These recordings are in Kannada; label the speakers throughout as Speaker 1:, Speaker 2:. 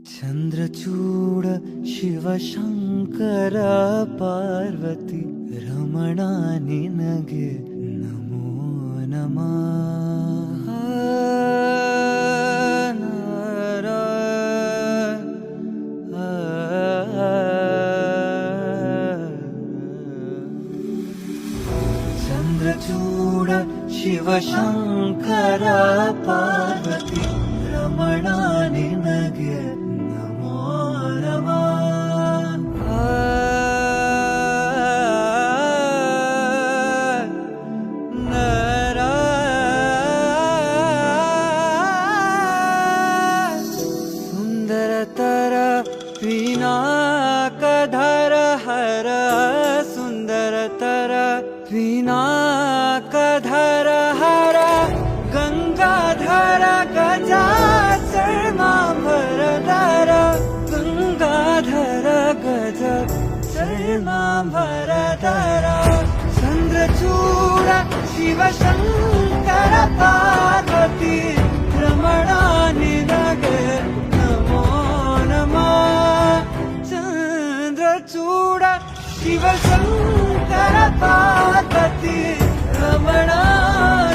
Speaker 1: ಚಂದ್ರಚೂಡ ಶಿವಶಂಕರ ಪಾರ್ವತಿ ರಮಣ ನಿನಗೆ ನಮೋ ನಮಃ. ಚಂದ್ರಚೂಡ ಶಿವಶಂಕರ ಪಾರ್ವತಿ ರಮಣ ನಿನಗೆ ನಮೋ ನಮಃ. ಸುಂದರತರ ಪಿನಾಕಧರ ಹರ ಸುಂದರತರ ಪಿನಾಕಧರ ಹರ ಗಂಗಾಧರ ಗಜಾಚರ್ಮಾಂಬರಧರ ಗಂಗಾಧರ ಗಜ ಚರ್ಮಾಂಬರಧರ ಚಂದ್ರಚೂಡ ಶಿವಶಂಕರ ಪಾರ್ವತಿ ರಮಣ ನಿನಗೆ ನಮೋ ನಮಃ. ಚಂದ್ರಚೂಡ ಶಿವಶಂಕರ ಪಾರ್ವತಿ ರಮಣ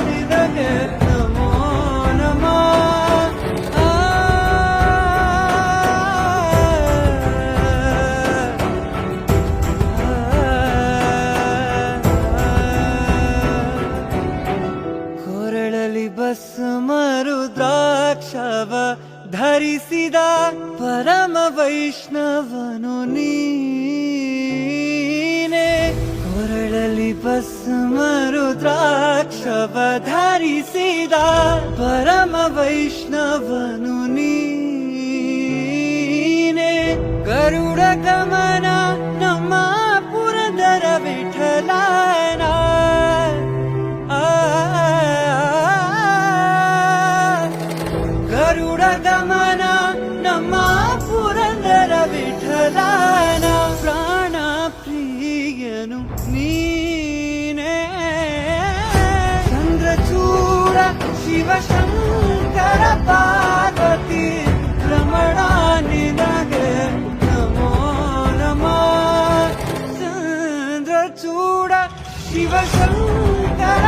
Speaker 1: ನಿನಗೆ ನಮೋ ನಮಃ. ಕೊರಳಲಿ ಭಸ್ಮರು ದ್ರಾಕ್ಷವ ಧರಿಸಿದ ಪರಮ ವೈಷ್ಣವನು ನೀನೆ. ಕೊರಳಲಿ ಭಸ್ಮರು ದ್ರಾಕ್ಷವ ಧರಿಸಿದ ಪರಮ ವೈಷ್ಣವನು ನೀನೆ. ಗರುಡ ಗಮನ ನಮ್ಮ ಪುರಂದರ ವಿಠಲನ ಗರುಡ ಗಮನ ನಮ್ಮ ಪುರಂದರ ವಿಠಲನ ಪ್ರಾಣ ಪ್ರಿಯನು ನೀನೇ. ಚಂದ್ರಚೂಡ ಶಿವಶಂಕರ ಪಾರ್ವತಿ ರಮಣ ನಿನಗೆ ನಮೋ ನಮಃ. ಚಂದ್ರಚೂಡ ಶಿವಶಂಕರ